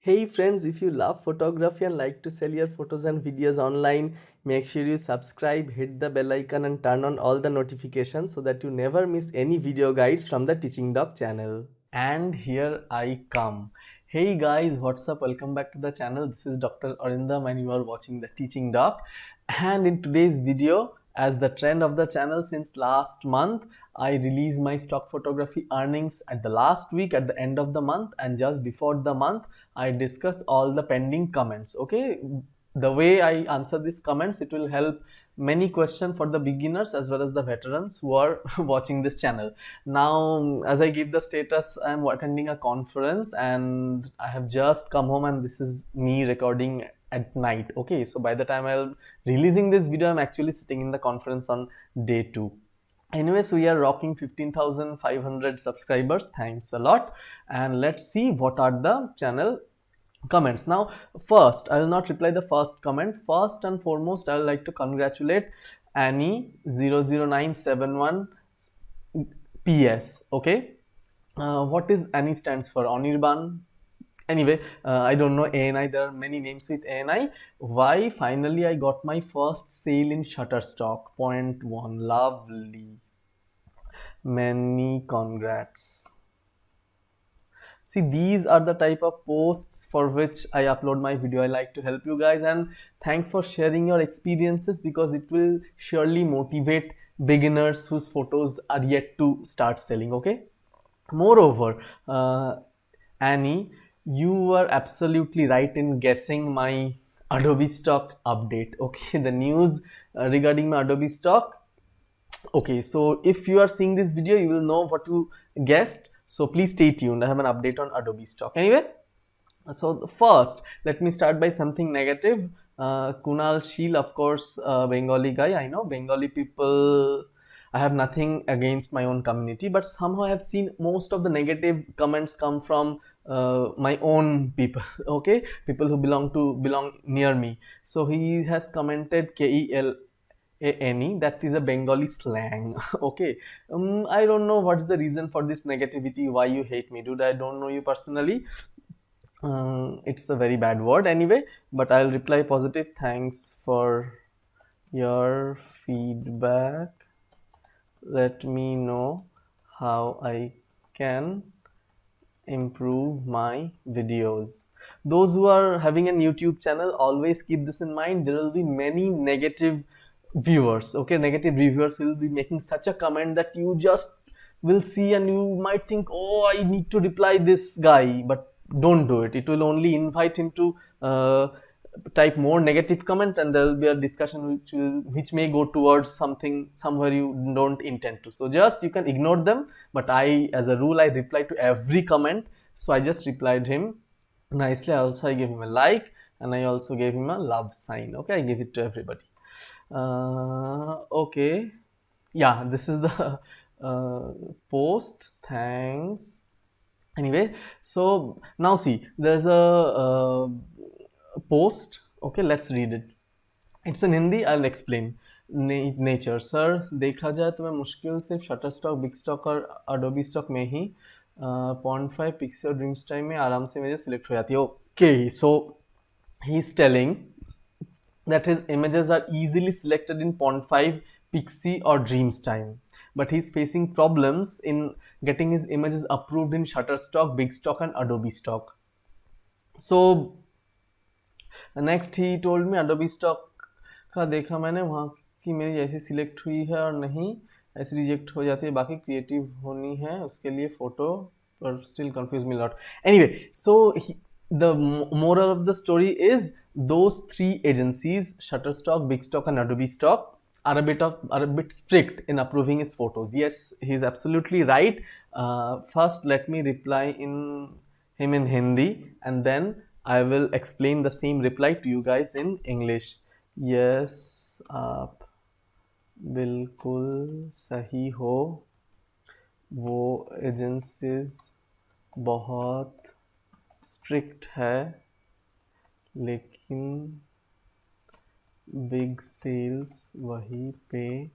Hey friends, if you love photography and like to sell your photos and videos online, make sure you subscribe, hit the bell icon and turn on all the notifications so that you never miss any video guides from the Teaching Doc channel. And here I come. Hey guys, what's up? Welcome back to the channel. This is Dr. Arindam and you are watching the Teaching Doc. And in today's video, as the trend of the channel since last month, I release my stock photography earnings at the last week at the end of the month, and just before the month I discuss all the pending comments. Okay, the way I answer these comments, it will help many questions for the beginners as well as the veterans who are watching this channel. Now, as I give the status, I am attending a conference and I have just come home, and this is me recording at night. Okay, so by the time I'll releasing this video, I'm actually sitting in the conference on day 2. Anyways, we are rocking 15,500 subscribers. Thanks a lot. And let's see what are the channel comments. Now, first, I will not reply the first comment. First and foremost, I would like to congratulate Annie00971 PS. Okay, what is Annie stands for? Anirban. Anyway, I don't know ANI. There are many names with ANI. Why? Finally, I got my first sale in Shutterstock. Point 1. Lovely. Many congrats. See, these are the type of posts for which I upload my video. I like to help you guys, and thanks for sharing your experiences, because it will surely motivate beginners whose photos are yet to start selling. Okay, moreover, Annie, you were absolutely right in guessing my Adobe stock update. Okay, the news regarding my Adobe stock. Okay, so if you are seeing this video, you will know what you guessed. So please stay tuned. I have an update on Adobe stock. Anyway, so first, let me start by something negative. Kunal Sheel, of course, Bengali guy. I know Bengali people. I have nothing against my own community, but somehow I have seen most of the negative comments come from my own people. Okay, people who belong near me. So he has commented KELANE, that is a Bengali slang. Okay, I don't know what's the reason for this negativity. Why you hate me, dude? I don't know you personally. It's a very bad word anyway, but I'll reply positive. Thanks for your feedback. Let me know how I can improve my videos. Those who are having an YouTube channel, always keep this in mind. There will be many negative viewers. Okay, negative reviewers will be making such a comment that you just will see and you might think, oh, I need to reply this guy, but don't do it. It will only invite him to type more negative comment, and there will be a discussion which may go towards something somewhere you don't intend to. So just you can ignore them, but I, as a rule, I reply to every comment. So I just replied him nicely. I gave him a like, and I also gave him a love sign. Okay, I give it to everybody. Okay, yeah, this is the post. Thanks. Anyway, so now see, there's a post. Okay, let's read it. It's in Hindi. I'll explain. Nature sir, देखा जाए तो मैं मुश्किल सिर्फ shutter stock, big stock और Adobe stock में ही 0.5 pixie और dreams time में आराम से मुझे सिलेक्ट हो जाती है. Okay, so he is telling that his images are easily selected in 0.5 pixie or dreams time, but he's facing problems in getting his images approved in Shutterstock, Big Stock and Adobe Stock. So next he told me Adobe Stock का देखा मैंने, वहाँ की मेरी ऐसी select हुई है और नहीं ऐसी रिजेक्ट हो जाती है, बाकी क्रिएटिव होनी है उसके लिए फोटो, पर still confuse me lot. Anyway, so the moral of the story is those three agencies, Shutterstock, Big Stock and Adobe Stock, are a bit strict in approving his photos. Yes, he's absolutely right. First, let me reply him in Hindi, and then I will explain the same reply to you guys in English. Yes, आप बिल्कुल सही हो. वो agencies बहुत strict है, लेकिन big sales वहीं पे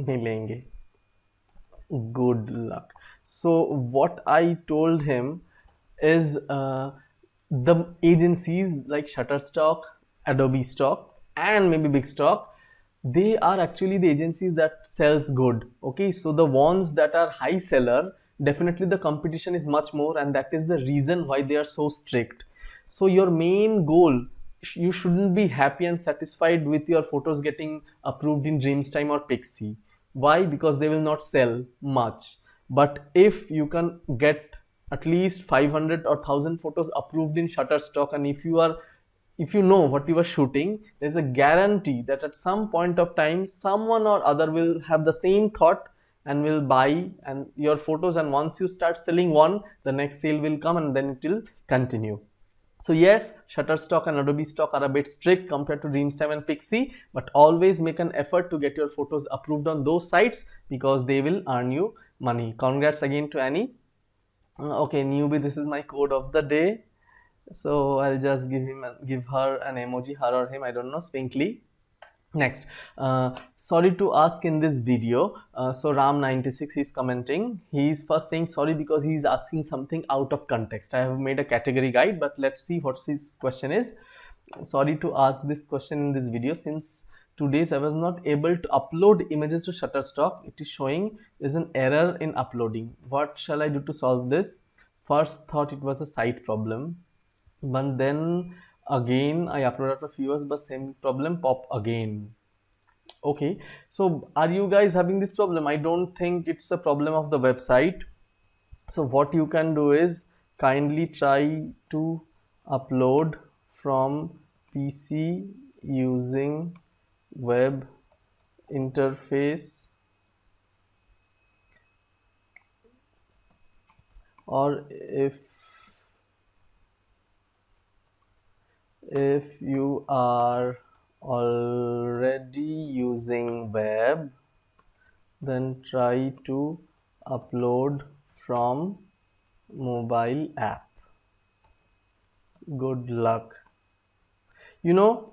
मिलेंगे. Good luck. So what I told him is the agencies like Shutterstock, Adobe Stock, and maybe Big Stock, they are actually the agencies that sells good. Okay, so the ones that are high seller, definitely the competition is much more, and that is the reason why they are so strict. So your main goal, you shouldn't be happy and satisfied with your photos getting approved in Dreamstime or Pixie. Why? Because they will not sell much. But if you can get at least 500 or 1000 photos approved in Shutterstock, and if you know what you are shooting, there's a guarantee that at some point of time someone or other will have the same thought and will buy and your photos, and once you start selling one, the next sale will come and then it will continue. So yes, Shutterstock and Adobe Stock are a bit strict compared to Dreamstime and Pixie, but always make an effort to get your photos approved on those sites because they will earn you money. Congrats again to Annie. Okay, newbie, this is my code of the day. So I'll just give her an emoji, her or him, I don't know, Spinkly. Next, sorry to ask in this video. So Ram96 is commenting. He's first saying sorry because he's asking something out of context. I have made a category guide, but let's see what his question is. Sorry to ask this question in this video. Since 2 days I was not able to upload images to Shutterstock. It is showing there's an error in uploading. What shall I do to solve this? First thought it was a site problem, but then again I uploaded a few hours, but same problem pop again. Okay, so are you guys having this problem? I don't think it's a problem of the website. So what you can do is kindly try to upload from PC using web interface, or if you are already using web, then try to upload from mobile app. Good luck. You know,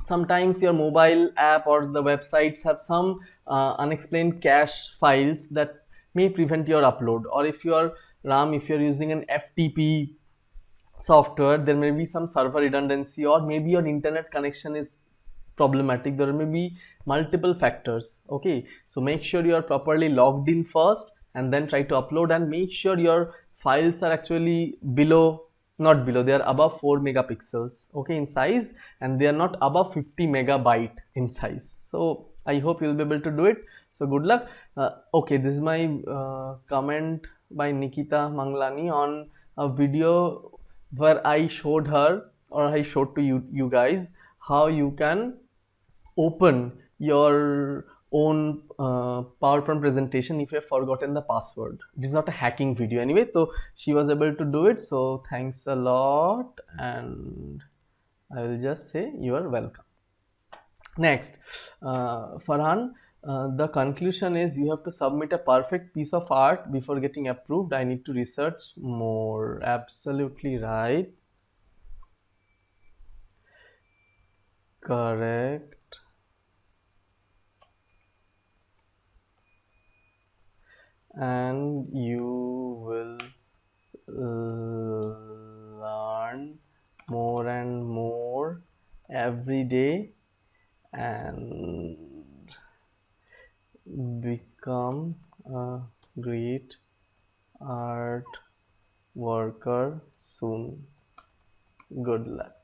sometimes your mobile app or the websites have some unexplained cache files that may prevent your upload, or if you are Ram, if you're using an FTP software, there may be some server redundancy, or maybe your internet connection is problematic. There may be multiple factors. Okay, so make sure you are properly logged in first and then try to upload, and make sure your files are actually below, not below, they are above 4 megapixels, okay, in size, and they are not above 50 megabyte in size. So I hope you'll be able to do it. So good luck. Okay, this is my comment by Nikita Manglani on a video where I showed her, or I showed to you guys, how you can open your own PowerPoint presentation if you have forgotten the password. It is not a hacking video anyway, so she was able to do it. So thanks a lot, and I will just say you are welcome. Next, Farhan, the conclusion is you have to submit a perfect piece of art before getting approved. I need to research more. Absolutely right. Correct. And you will learn more and more every day and become a great art worker soon. Good luck.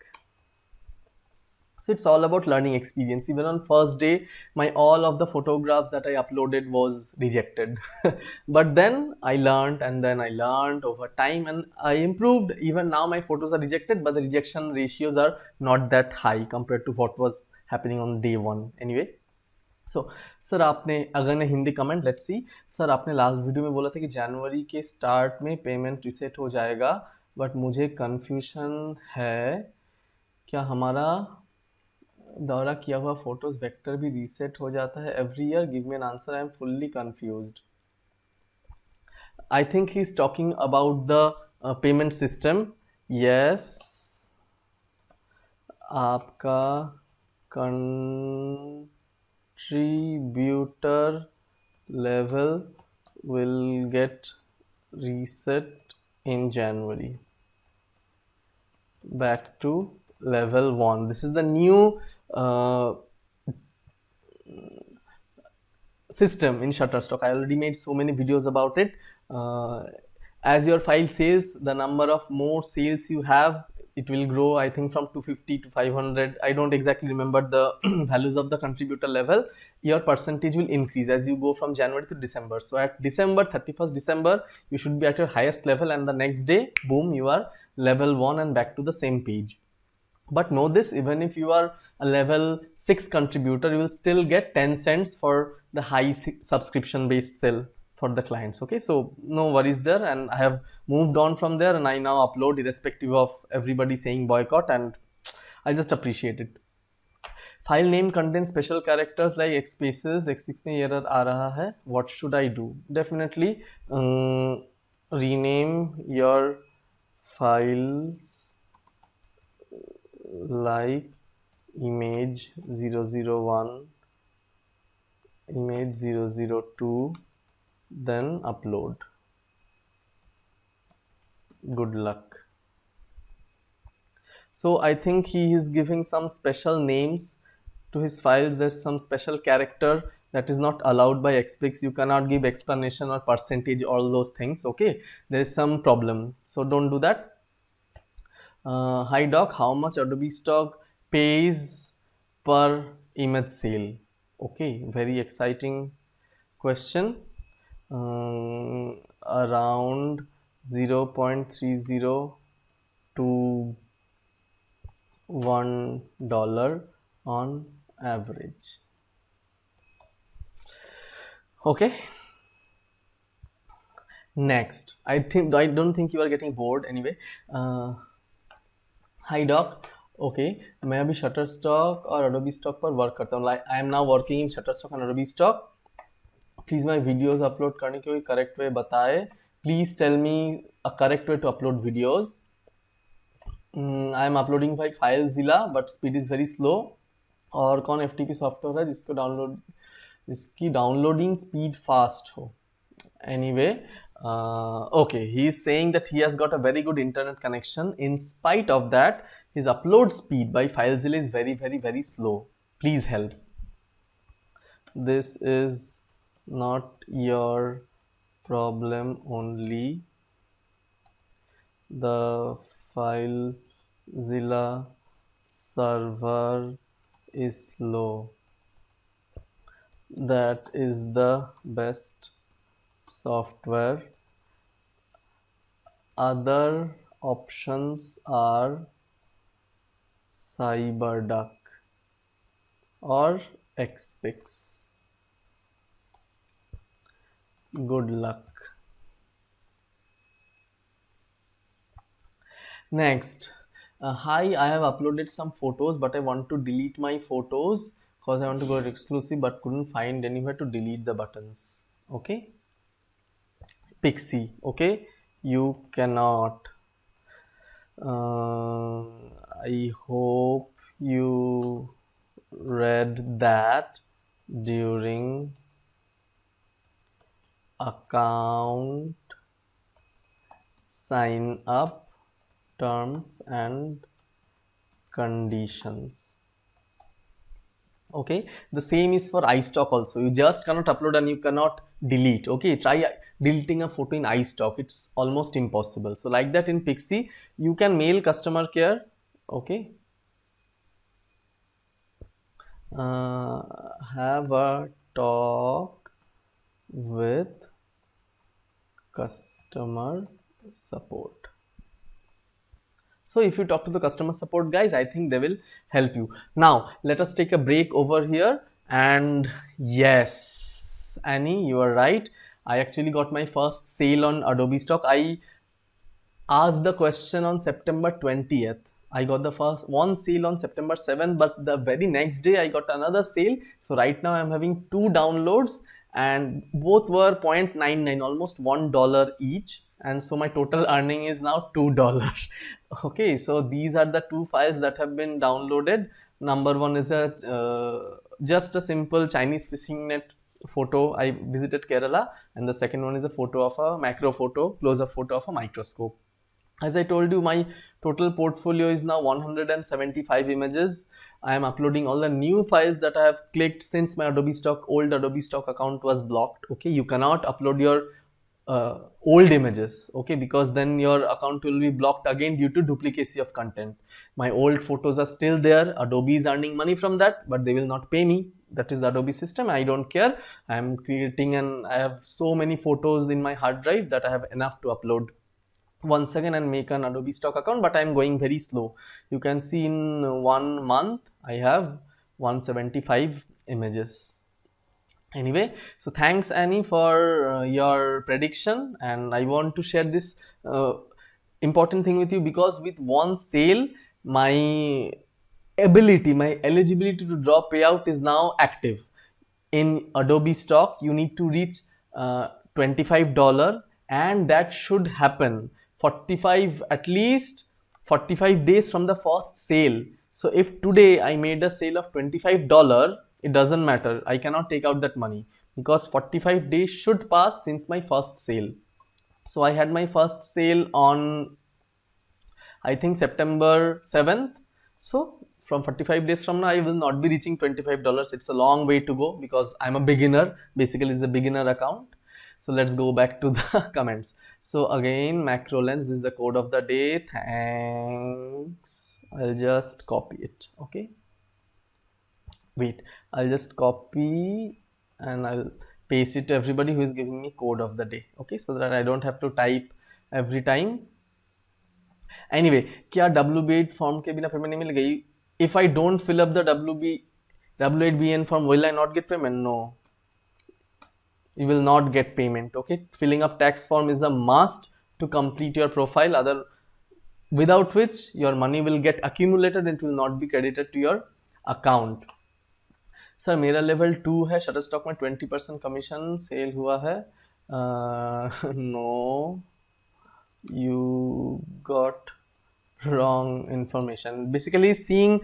So it's all about learning experience. Even on first day, my all of the photographs that I uploaded was rejected. But then I learned, and then I learned over time, and I improved. Even now my photos are rejected, but the rejection ratios are not that high compared to what was happening on day one. Anyway, so sir आपने अगर Hindi comment let's see sir, आपने last video में बोला था कि जनवरी के start में payment reset हो जाएगा, बट मुझे कन्फ्यूजन है क्या हमारा दौरा किया हुआ फोटोज वेक्टर भी रीसेट हो जाता है every year? Give me an answer, I am fully confused. I think he is talking about the payment system. Yes, आपका contributor level will get reset in January. back to level 1. This is the new system in Shutterstock. I already made so many videos about it. As your file says, the number of more sales you have, it will grow, I think, from 250 to 500. I don't exactly remember the values of the contributor level. Your percentage will increase as you go from January to December. So at December 31st December, you should be at your highest level, and the next day, boom, you are level 1 and back to the same page. But know this, even if you are a level 6 contributor, you will still get 10 cents for the high subscription based sale for the clients. Okay, so no worries there, and I have moved on from there, and I now upload irrespective of everybody saying boycott, and I just appreciate it. File name contains special characters like X spaces, X6 में error आ रहा है. What should I do? Definitely rename your files like image 001, image 002, then upload. Good luck. So I think he is giving some special names to his file. There's some special character that is not allowed by Xfix. You cannot give explanation or percentage, all those things. Okay, there is some problem, so don't do that. Hi doc, how much Adobe Stock pays per image sale? Okay, very exciting question. Around 0.30 to $1 on average. Okay, next. I don't think you are getting bored anyway. Hi doc, okay, मैं अभी Shutterstock और Adobe Stock पर work करता हूँ. Like I am now working in Shutterstock and Adobe Stock. Please my videos upload करने के कोई correct way बताए. Please tell me a correct way to upload videos. I am uploading by FileZilla, but speed is very slow. और कौन FTP software है जिसकी downloading speed fast हो? Anyway, okay, he is saying that he has got a very good internet connection. In spite of that, his upload speed by FileZilla is very, very, very slow. Please help. This is not your problem only. The FileZilla server is slow. That is the best software. Other options are CyberDuck or Xpix. Good luck. Next, hi, I have uploaded some photos, but I want to delete my photos because I want to go to exclusive, but couldn't find anywhere to delete the buttons. Okay, Pixie. Okay, you cannot. I hope you read that during account sign up terms and conditions. Okay, the same is for iStock also. You just cannot upload and you cannot delete. Okay, try deleting a photo in iStock. It's almost impossible. So like that in Pixie, you can mail customer care. Okay, have a talk with customer support. So if you talk to the customer support guys, I think they will help you. Now let us take a break over here. And yes, Annie, you are right. I actually got my first sale on Adobe Stock. I asked the question on September 20th. I got the first one sale on September 7th, but the very next day I got another sale. So right now I'm having 2 downloads and both were 0.99, almost $1 each. And so my total earning is now $2. Okay, so these are the 2 files that have been downloaded. Number one is a just a simple Chinese fishing net photo. I visited Kerala, and the second one is a photo of a macro photo, close-up photo of a microscope. As I told you, my total portfolio is now 175 images. I am uploading all the new files that I have clicked since my Adobe Stock old Adobe Stock account was blocked. Okay, you cannot upload your old images, okay, because then your account will be blocked again due to duplicacy of content. My old photos are still there. Adobe is earning money from that, but they will not pay me. That is the Adobe system. I don't care. I am creating, and I have so many photos in my hard drive that I have enough to upload once again and make an Adobe Stock account, but I am going very slow. You can see in 1 month I have 175 images. Anyway, so thanks Annie for your prediction, and I want to share this important thing with you, because with one sale my my eligibility to draw payout is now active. In Adobe Stock you need to reach $25, and that should happen 45, at least 45 days from the first sale. So if today I made a sale of $25, it doesn't matter, I cannot take out that money, because 45 days should pass since my first sale. So I had my first sale on, I think, September 7th. So from 45 days from now I will not be reaching $25. It's a long way to go because I'm a beginner. Basically it's a beginner account. So let's go back to the comments. So again, macro lens, this is the code of the day. Thanks. I'll just copy it. Okay, wait, I'll just copy and I'll paste it to everybody who is giving me code of the day. Okay, so that I don't have to type every time. Anyway, क्या W8 form के बिना payment नहीं मिलेगा? If I don't fill up the W8BN form, will I not get payment? No, you will not get payment. Okay, filling up tax form is a must to complete your profile, without which your money will get accumulated and it will not be credited to your account. Sir मेरा level 2 है, shutter stock में 20% commission sale हुआ है. No, you got wrong information. Basically saying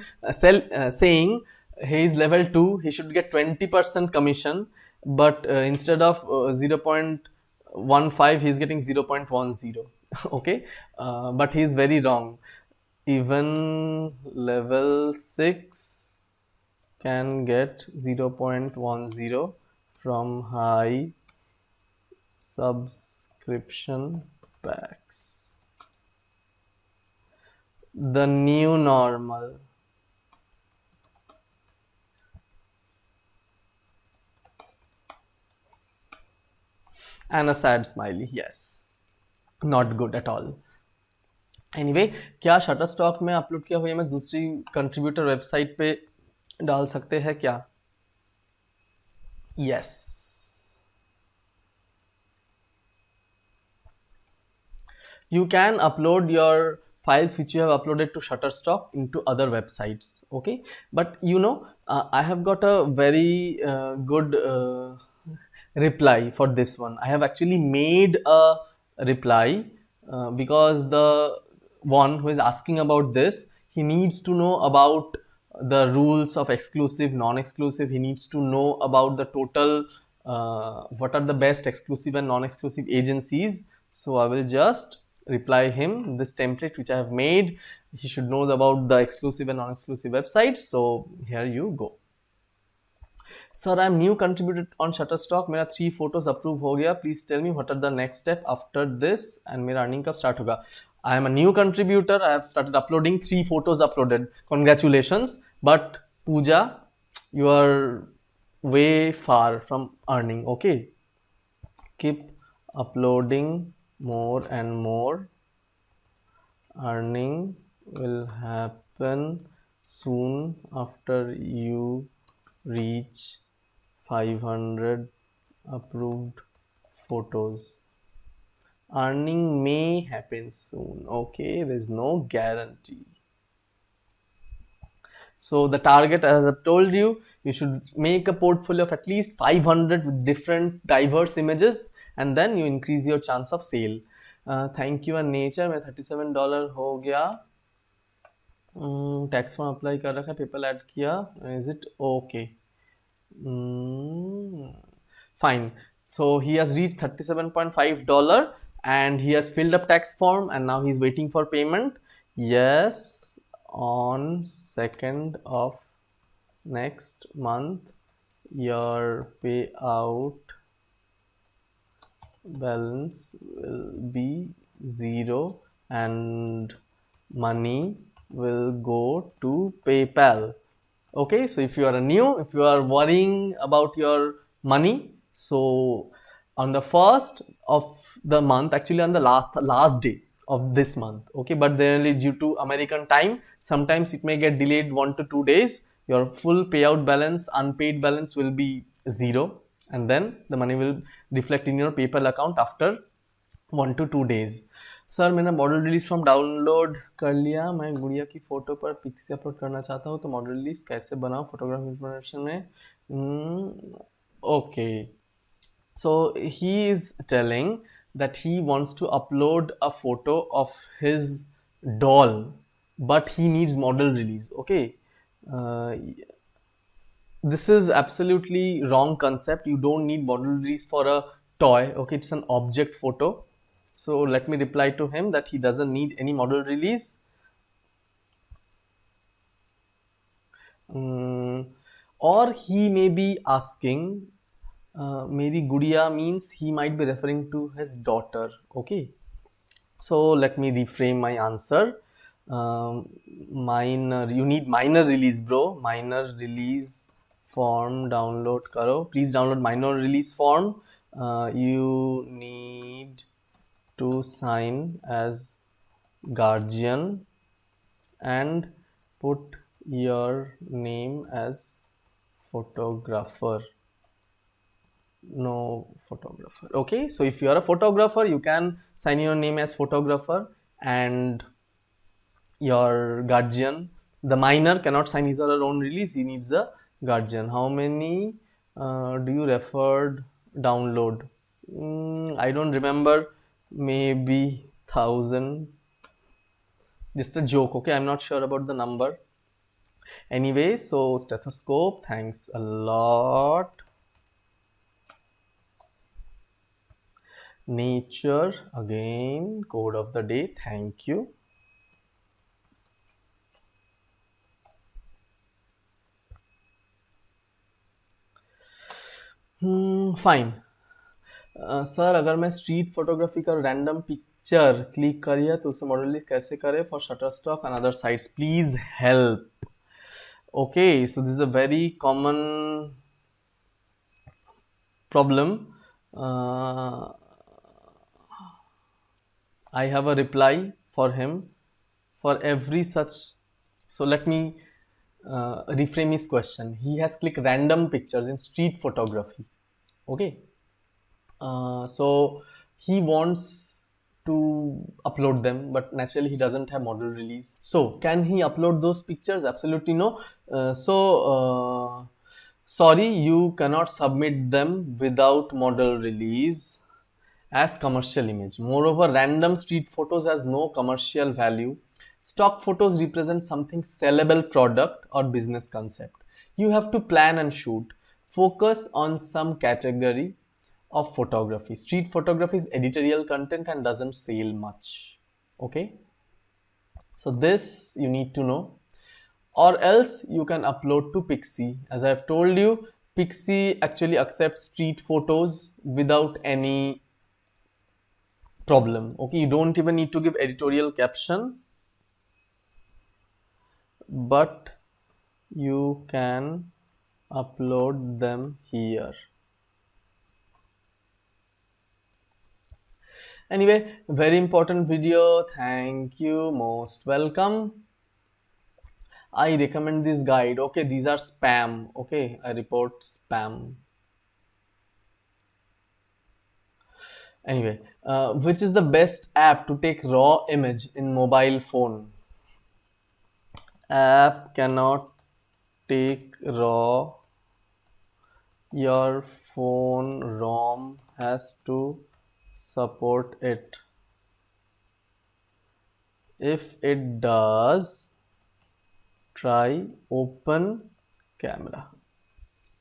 he is level 2, he should get 20% commission, but instead of 0.15 he is getting 0.10. Okay, but he is very wrong. Even level 6 can get 0.10 from high subscription packs. The new normal. And a sad smiley. Yes, not good at all. Anyway, क्या Shutterstock में upload किया हुआ मैं दूसरी contributor website पे डाल सकते हैं क्या? Yes, you can upload your files which you have uploaded to Shutterstock into other websites. Okay, but you know, I have got a very good reply for this one. I have actually made a reply because the one who is asking about this, he needs to know about the rules of exclusive, non-exclusive. He needs to know about the total what are the best exclusive and non-exclusive agencies. So I will just reply him this template which I have made. He should know about the exclusive and non-exclusive websites. So here you go. Sir, I am new contributor on Shutterstock. मेरा 3 photos approve हो गया. Please tell me what are the next step after this and मेरा earning कब start होगा? I am a new contributor. I have started uploading 3 photos uploaded. Congratulations. But Pooja, you are way far from earning. Okay, keep uploading more and more. Earning will happen soon after you reach 500 approved photos. Earning may happen soon. Okay, there's no guarantee. So the target, as I've told you, you should make a portfolio of at least 500 with different diverse images, and then you increase your chance of sale. Thank you and nature में $37 हो गया. Tax form apply कर रखा है, PayPal add किया. Is it okay? Fine. So he has reached $37.5 and he has filled up tax form and now he's waiting for payment. Yes, on 2nd of next month your payout balance will be 0 and money will go to PayPal. Okay, so if you are if you are worrying about your money, so on the 1st of the month, actually on the last day of this month, okay, but then due to American time, sometimes it may get delayed 1 to 2 days. Your full payout balance, unpaid balance will be 0, and then the money will reflect in your PayPal account after 1 to 2 days. Sir मैंने model release form download कर लिया, मैं गुड़िया की photo पर pics upload करना चाहता हूँ, तो मॉडल रिलीज कैसे बनाऊँ फोटोग्राफ इंफॉर्मेशन में? Okay, so he is telling that he wants to upload a photo of his doll, but he needs model release. Okay, uh, this is absolutely wrong concept. You don't need model release for a toy. Okay, it's an object photo. So let me reply to him that he doesn't need any model release. Or he may be asking, Meri Gudiya means he might be referring to his daughter. Okay, so let me reframe my answer. Minor, you need minor release, bro. Minor release form download karo. Please download minor release form. You need to sign as guardian and put your name as photographer. No photographer. Okay, so if you are a photographer, you can sign your name as photographer, and your guardian, the minor, cannot sign his or her own release. He needs a guardian. How many do you referred download? I don't remember, maybe 1,000. Just a joke. Okay, I'm not sure about the number. Anyway, so stethoscope, thanks a lot. Nature, again, code of the day, thank you. Fine sir, अगर मैं street photography का random picture click करिए तो उसे model कैसे करें for Shutterstock and other sites? Please help. Okay, so this is a very common problem. I have a reply for him for every such. So let me reframe his question. He has clicked random pictures in street photography. Okay, so he wants to upload them, but naturally he doesn't have model release. So can he upload those pictures? Absolutely no. Sorry, you cannot submit them without model release as commercial image. Moreover, random street photos has no commercial value. Stock photos represent something sellable product or business concept. You have to plan and shoot. Focus on some category of photography. Street photography is editorial content and doesn't sell much. Okay, so this you need to know. Or else you can upload to Pixie. As I have told you, Pixie actually accepts street photos without any problem. Okay, you don't even need to give editorial caption, but you can upload them here. Anyway, very important video. Thank you, most welcome. I recommend this guide. Okay, these are spam. Okay, I report spam. Anyway, which is the best app to take raw image in mobile phone? App cannot take raw. Your phone ROM has to support it. If it does, try open camera.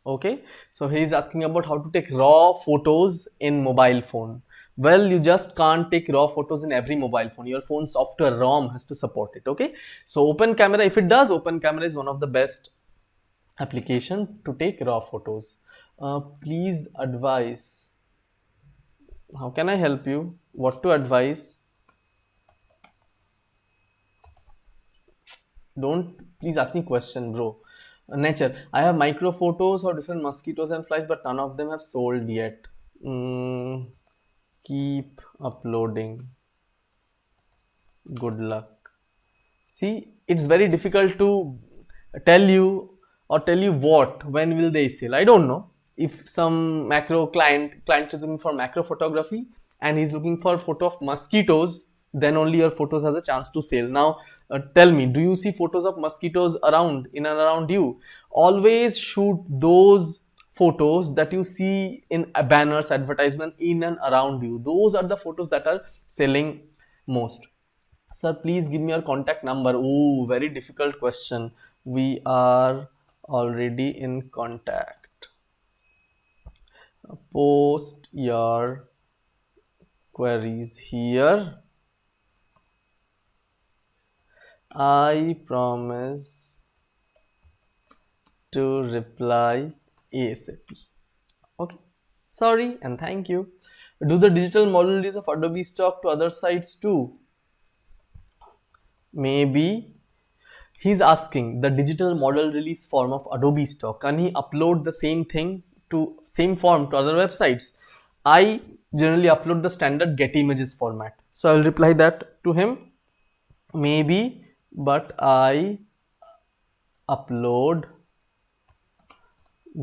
Okay, so he is asking about how to take raw photos in mobile phone. Well, you just can't take raw photos in every mobile phone. Your phone software ROM has to support it. Okay, so open camera, if it does, open camera is one of the best application to take raw photos. Please advise. How can I help you? What to advise? Don't please ask me question, bro. Nature. I have micro photos of different mosquitoes and flies, but none of them have sold yet. Mm, keep uploading. Good luck. See, it's very difficult to tell you or tell you what, when will they sell. I don't know. If some macro client is looking for macro photography and he's looking for photo of mosquitoes, then only your photos has a chance to sell. Now, tell me, do you see photos of mosquitoes around, in and around you? Always shoot those photos that you see in banners, advertisement in and around you. Those are the photos that are selling most. Sir, please give me your contact number. Oh, very difficult question. We are already in contact. Post your queries here. I promise to reply ASAP. Okay. Sorry and thank you. Do the digital model release of Adobe Stock to other sites too? Maybe. He's asking the digital model release form of Adobe Stock. Can he upload the same thing to same form to other websites? I generally upload the standard Getty Images format. So I'll reply that to him. Maybe, but I upload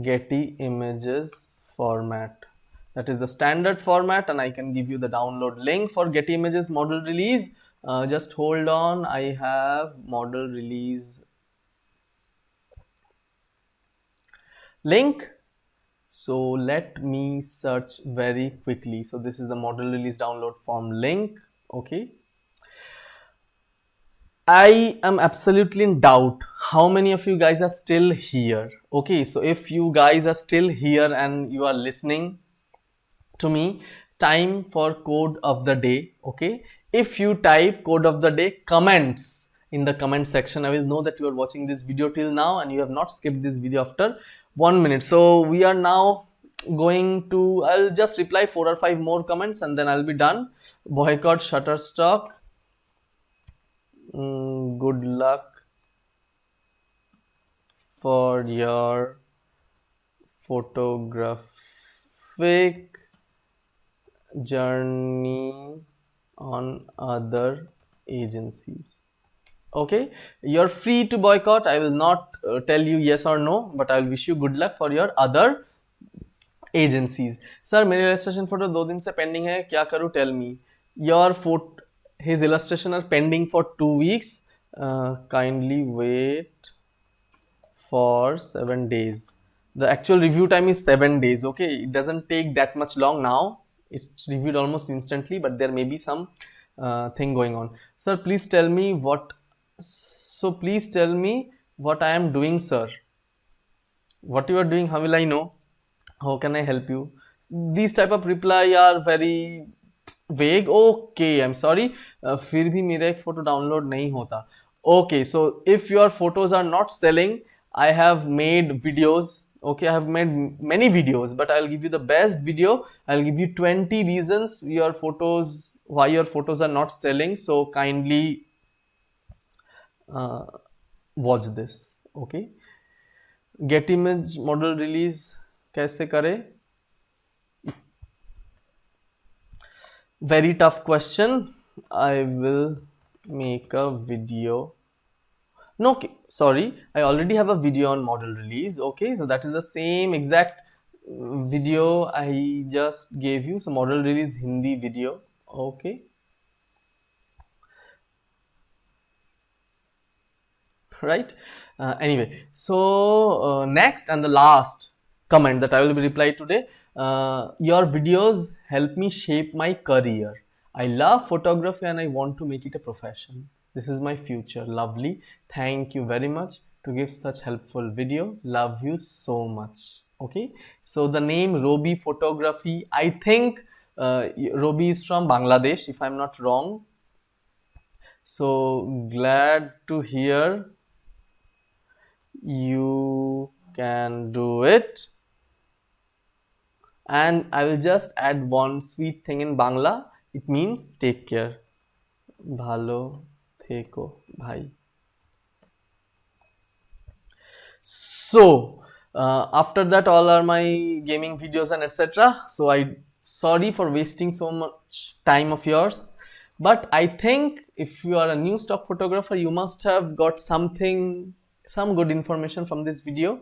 Getty Images format. That is the standard format, and I can give you the download link for Getty Images model release. Just hold on, I have model release link. So let me search very quickly. So this is the model release download form link. Okay, I am absolutely in doubt how many of you guys are still here. Okay, so if you guys are still here and you are listening to me, time for code of the day. Okay, if you type code of the day comments in the comment section, I will know that you are watching this video till now and you have not skipped this video after 1 minute. So we are now going to, I'll just reply 4 or 5 more comments and then I'll be done. Boycott Shutterstock. Good luck for your photographic journey on other agencies. Okay, you're free to boycott. I will not tell you yes or no, but I'll wish you good luck for your other agencies. Sir, मेरे illustration photo 2 दिन से pending है, क्या करूँ? Tell me. Your photo, his illustration are pending for 2 weeks. Kindly wait for 7 days. The actual review time is 7 days. Okay, it doesn't take that much long now. It's reviewed almost instantly, but there may be some thing going on. Sir, please tell me what. So please tell me what I am doing, sir. What you are doing? How will I know? How can I help you? These type of reply are very vague. Okay, I'm sorry. फिर भी मेरा एक photo download नहीं होता. Okay, so if your photos are not selling, I have made videos. Okay, I have made many videos, but I'll give you the best video. I'll give you 20 reasons why your photos are not selling. So kindly watch this. Okay, Get image model release कैसे करे? Very tough question. I will make a video. No, okay, sorry, I already have a video on model release. Okay, so that is the same exact video I just gave you. So model release Hindi video. Okay, right. Anyway, so next and the last comment that I will be replying today. Your videos help me shape my career. I love photography and I want to make it a profession. This is my future. Lovely. Thank you very much to give such helpful video. Love you so much. Okay, so the name Robi Photography, I think Robi is from Bangladesh, if I'm not wrong. So glad to hear you can do it. And I will just add one sweet thing in Bangla. It means take care. Bhalo theko bhai. So after that, all are my gaming videos and etc. So I sorry for wasting so much time of yours, but I think if you are a new stock photographer, you must have got some good information from this video.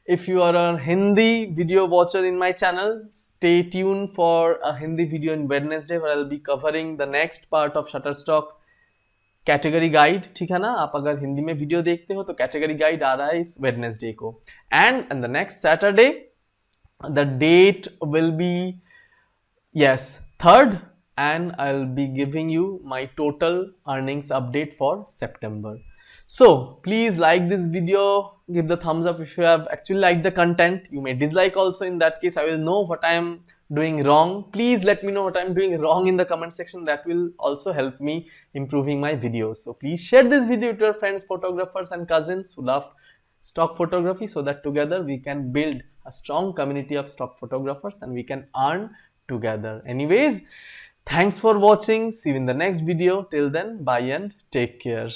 If you are a Hindi video watcher in my channel, stay tuned for a Hindi video on Wednesday where I'll be covering the next part of Shutterstock category guide. ठीक है ना, आप अगर हिंदी में video देखते हो तो category guide आ रहा है इस वेडनेसडे को. And the next Saturday the date will be yes 3rd, and I'll be giving you my total earnings update for September. So please like this video, give the thumbs up if you have actually liked the content. You may dislike also. In that case, I will know what I am doing wrong. Please let me know what I am doing wrong in the comment section. That will also help me improving my videos. So please share this video to your friends, photographers and cousins who love stock photography, so that together we can build a strong community of stock photographers and we can earn together. Anyways, thanks for watching. See you in the next video. Till then, bye and take care.